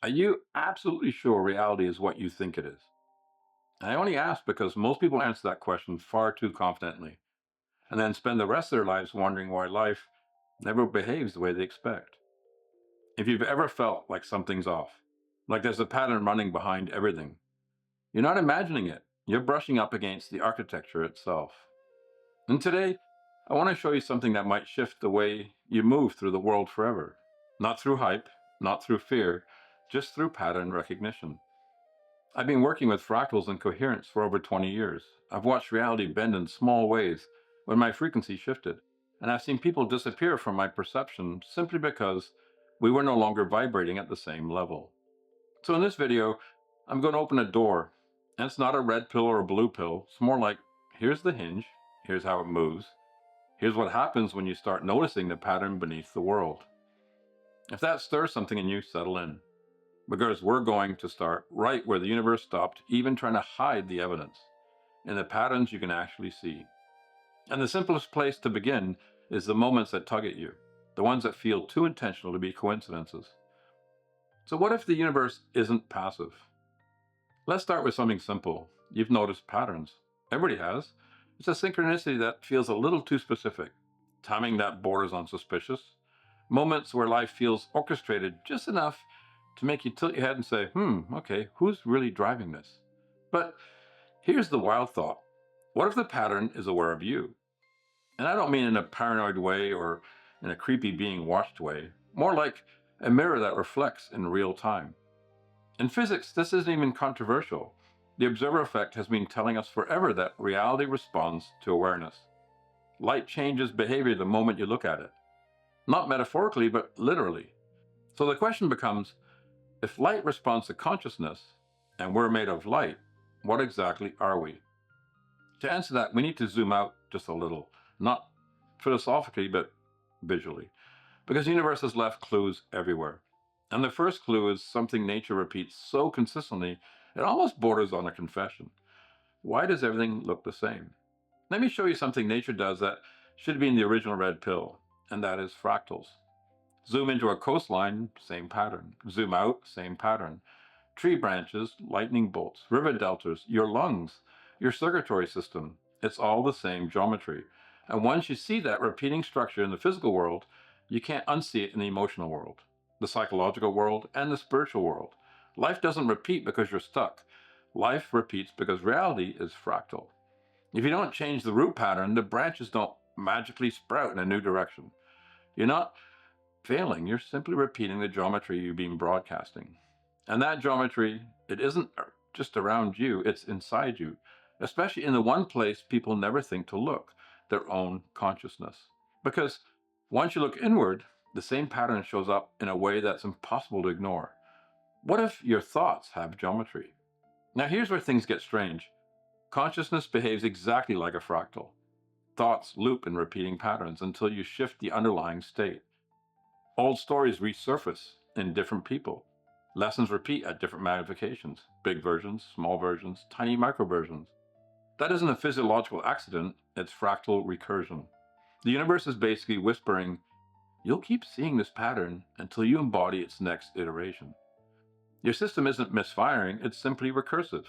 Are you absolutely sure reality is what you think it is? I only ask because most people answer that question far too confidently and then spend the rest of their lives wondering why life never behaves the way they expect. If you've ever felt like something's off, like there's a pattern running behind everything, you're not imagining it. You're brushing up against the architecture itself. And today, I want to show you something that might shift the way you move through the world forever. Not through hype, not through fear, just through pattern recognition. I've been working with fractals and coherence for over 20 years. I've watched reality bend in small ways when my frequency shifted, and I've seen people disappear from my perception simply because we were no longer vibrating at the same level. So in this video, I'm going to open a door, and it's not a red pill or a blue pill. It's more like, here's the hinge, here's how it moves, here's what happens when you start noticing the pattern beneath the world. If that stirs something in you, settle in, because we're going to start right where the universe stopped even trying to hide the evidence, in the patterns you can actually see. And the simplest place to begin is the moments that tug at you, the ones that feel too intentional to be coincidences. So what if the universe isn't passive? Let's start with something simple. You've noticed patterns. Everybody has. It's a synchronicity that feels a little too specific, timing that borders on suspicious, moments where life feels orchestrated just enough to make you tilt your head and say, okay, who's really driving this? But here's the wild thought. What if the pattern is aware of you? And I don't mean in a paranoid way or in a creepy being watched way, more like a mirror that reflects in real time. In physics, this isn't even controversial. The observer effect has been telling us forever that reality responds to awareness. Light changes behavior the moment you look at it. Not metaphorically, but literally. So the question becomes, if light responds to consciousness, and we're made of light, what exactly are we? To answer that, we need to zoom out just a little, not philosophically, but visually, because the universe has left clues everywhere. And the first clue is something nature repeats so consistently, it almost borders on a confession. Why does everything look the same? Let me show you something nature does that should be in the original red pill, and that is fractals. Zoom into a coastline, same pattern. Zoom out, same pattern. Tree branches, lightning bolts, river deltas, your lungs, your circulatory system. It's all the same geometry. And once you see that repeating structure in the physical world, you can't unsee it in the emotional world, the psychological world, and the spiritual world. Life doesn't repeat because you're stuck. Life repeats because reality is fractal. If you don't change the root pattern, the branches don't magically sprout in a new direction. You're not failing, you're simply repeating the geometry you've been broadcasting. And that geometry, it isn't just around you, it's inside you, especially in the one place people never think to look, their own consciousness. Because once you look inward, the same pattern shows up in a way that's impossible to ignore. What if your thoughts have geometry? Now here's where things get strange. Consciousness behaves exactly like a fractal. Thoughts loop in repeating patterns until you shift the underlying state. Old stories resurface in different people. Lessons repeat at different magnifications, big versions, small versions, tiny micro versions. That isn't a physiological accident, it's fractal recursion. The universe is basically whispering, you'll keep seeing this pattern until you embody its next iteration. Your system isn't misfiring, it's simply recursive.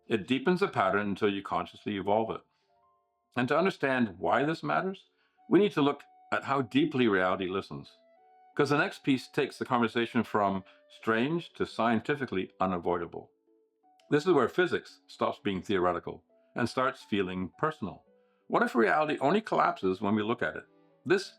It deepens the pattern until you consciously evolve it. And to understand why this matters, we need to look at how deeply reality listens. Because the next piece takes the conversation from strange to scientifically unavoidable. This is where physics stops being theoretical and starts feeling personal. What if reality only collapses when we look at it? This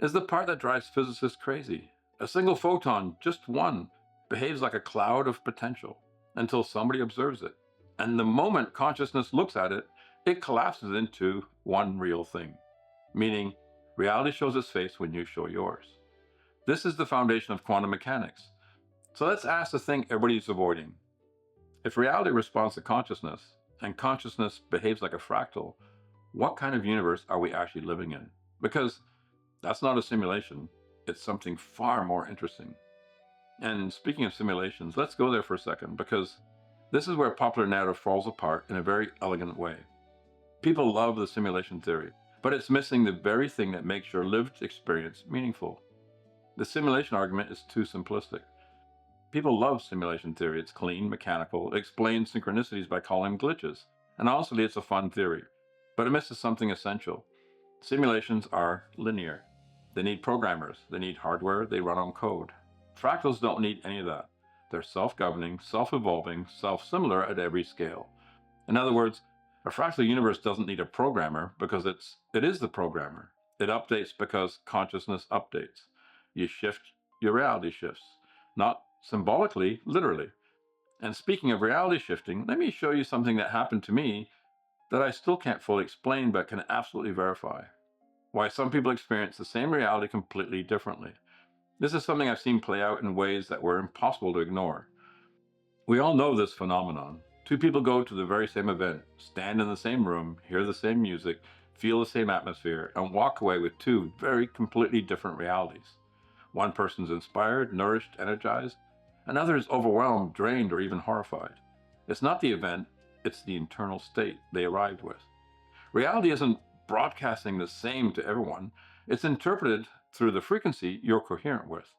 is the part that drives physicists crazy. A single photon, just one, behaves like a cloud of potential until somebody observes it. And the moment consciousness looks at it, it collapses into one real thing. Meaning, reality shows its face when you show yours. This is the foundation of quantum mechanics. So let's ask the thing everybody's avoiding. If reality responds to consciousness, and consciousness behaves like a fractal, what kind of universe are we actually living in? Because that's not a simulation, it's something far more interesting. And speaking of simulations, let's go there for a second, because this is where popular narrative falls apart in a very elegant way. People love the simulation theory, but it's missing the very thing that makes your lived experience meaningful. The simulation argument is too simplistic. People love simulation theory. It's clean, mechanical. It explains synchronicities by calling them glitches. And honestly, it's a fun theory. But it misses something essential. Simulations are linear. They need programmers. They need hardware. They run on code. Fractals don't need any of that. They're self-governing, self-evolving, self-similar at every scale. In other words, a fractal universe doesn't need a programmer because it is the programmer. It updates because consciousness updates. You shift, your reality shifts. Not symbolically, literally. And speaking of reality shifting, let me show you something that happened to me that I still can't fully explain but can absolutely verify. Why some people experience the same reality completely differently. This is something I've seen play out in ways that were impossible to ignore. We all know this phenomenon. Two people go to the very same event, stand in the same room, hear the same music, feel the same atmosphere, and walk away with two very completely different realities. One person's inspired, nourished, energized. Another is overwhelmed, drained, or even horrified. It's not the event, it's the internal state they arrived with. Reality isn't broadcasting the same to everyone. It's interpreted through the frequency you're coherent with.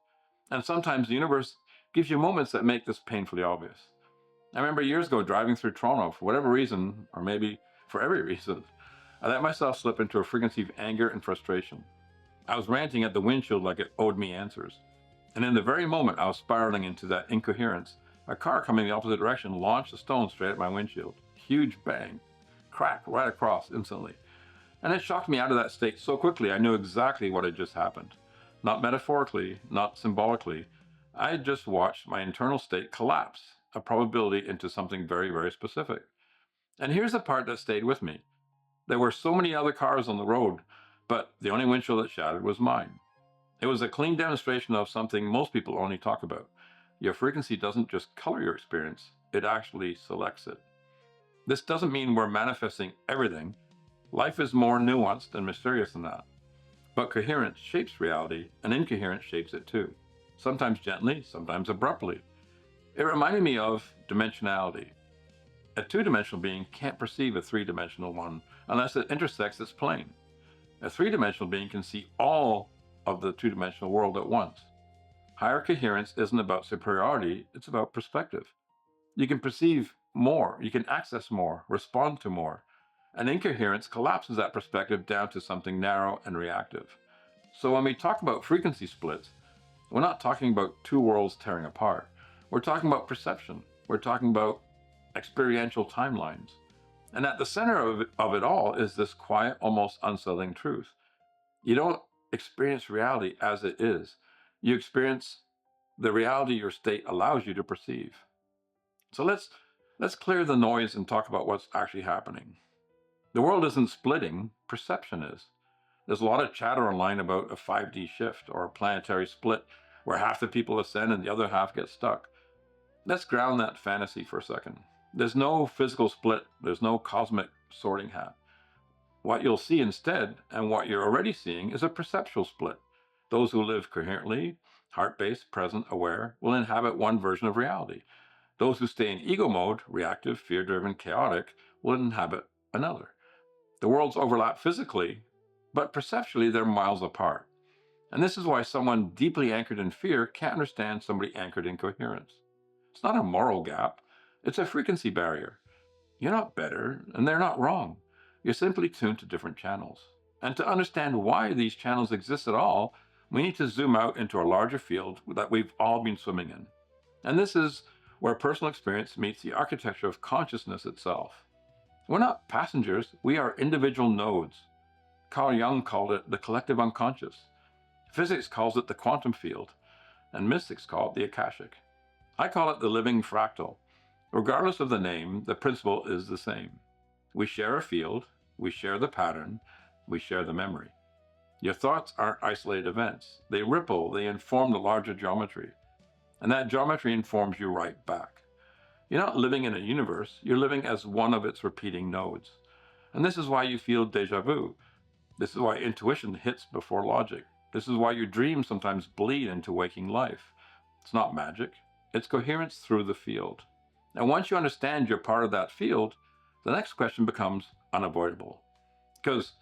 And sometimes the universe gives you moments that make this painfully obvious. I remember years ago driving through Toronto for whatever reason, or maybe for every reason. I let myself slip into a frequency of anger and frustration. I was ranting at the windshield like it owed me answers. And in the very moment I was spiraling into that incoherence, a car coming the opposite direction launched a stone straight at my windshield. Huge bang. Crack right across instantly. And it shocked me out of that state so quickly I knew exactly what had just happened. Not metaphorically, not symbolically. I had just watched my internal state collapse, a probability into something very, very specific. And here's the part that stayed with me. There were so many other cars on the road, but the only windshield that shattered was mine. It was a clean demonstration of something most people only talk about. Your frequency doesn't just color your experience, it actually selects it. This doesn't mean we're manifesting everything. Life is more nuanced and mysterious than that. But coherence shapes reality, and incoherence shapes it too. Sometimes gently, sometimes abruptly. It reminded me of dimensionality. A two-dimensional being can't perceive a three-dimensional one unless it intersects its plane. A three-dimensional being can see all of the two-dimensional world at once. Higher coherence isn't about superiority, it's about perspective. You can perceive more, you can access more, respond to more. And incoherence collapses that perspective down to something narrow and reactive. So when we talk about frequency splits, we're not talking about two worlds tearing apart. We're talking about perception. We're talking about experiential timelines. And at the center of it all is this quiet, almost unsettling truth. You don't experience reality as it is. You experience the reality your state allows you to perceive. So let's clear the noise and talk about what's actually happening. The world isn't splitting, perception is. There's a lot of chatter online about a 5D shift or a planetary split where half the people ascend and the other half get stuck. Let's ground that fantasy for a second. There's no physical split, there's no cosmic sorting hat. What you'll see instead, and what you're already seeing, is a perceptual split. Those who live coherently, heart-based, present, aware, will inhabit one version of reality. Those who stay in ego mode, reactive, fear-driven, chaotic, will inhabit another. The worlds overlap physically, but perceptually they're miles apart. And this is why someone deeply anchored in fear can't understand somebody anchored in coherence. It's not a moral gap, it's a frequency barrier. You're not better, and they're not wrong. You're simply tuned to different channels. And to understand why these channels exist at all, we need to zoom out into a larger field that we've all been swimming in. And this is where personal experience meets the architecture of consciousness itself. We're not passengers, we are individual nodes. Carl Jung called it the collective unconscious. Physics calls it the quantum field, and mystics call it the Akashic. I call it the living fractal. Regardless of the name, the principle is the same. We share a field, we share the pattern, we share the memory. Your thoughts aren't isolated events. They ripple, they inform the larger geometry. And that geometry informs you right back. You're not living in a universe, you're living as one of its repeating nodes. And this is why you feel deja vu. This is why intuition hits before logic. This is why your dreams sometimes bleed into waking life. It's not magic, it's coherence through the field. And once you understand you're part of that field, the next question becomes unavoidable. Because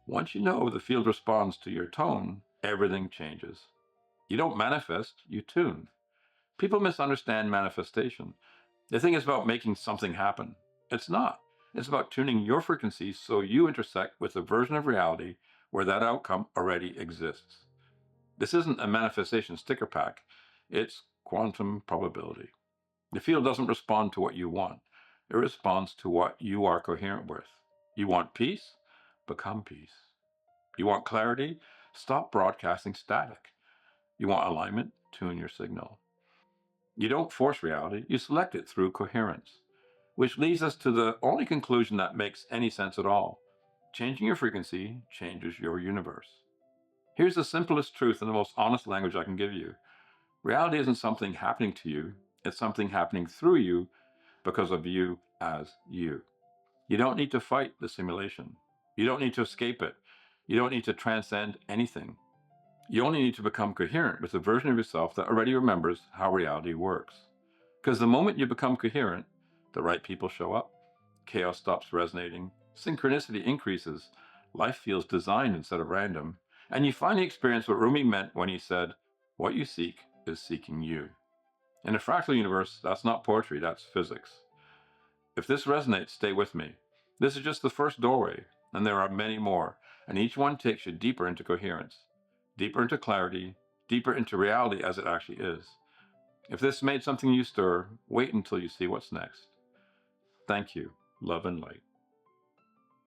once you know the field responds to your tone, everything changes. You don't manifest, you tune. People misunderstand manifestation. They think it's about making something happen. It's not. It's about tuning your frequency so you intersect with a version of reality where that outcome already exists. This isn't a manifestation sticker pack, it's quantum probability. The field doesn't respond to what you want, it responds to what you are coherent with. You want peace? Become peace. You want clarity? Stop broadcasting static. You want alignment? Tune your signal. You don't force reality, you select it through coherence. Which leads us to the only conclusion that makes any sense at all. Changing your frequency changes your universe. Here's the simplest truth in the most honest language I can give you. Reality isn't something happening to you, it's something happening through you because of you as you. You don't need to fight the simulation. You don't need to escape it. You don't need to transcend anything. You only need to become coherent with a version of yourself that already remembers how reality works. Because the moment you become coherent, the right people show up, chaos stops resonating, synchronicity increases, life feels designed instead of random, and you finally experience what Rumi meant when he said, "What you seek is seeking you." In a fractal universe, that's not poetry, that's physics. If this resonates, stay with me. This is just the first doorway, and there are many more, and each one takes you deeper into coherence, deeper into clarity, deeper into reality as it actually is. If this made something you stir, wait until you see what's next. Thank you. Love and light.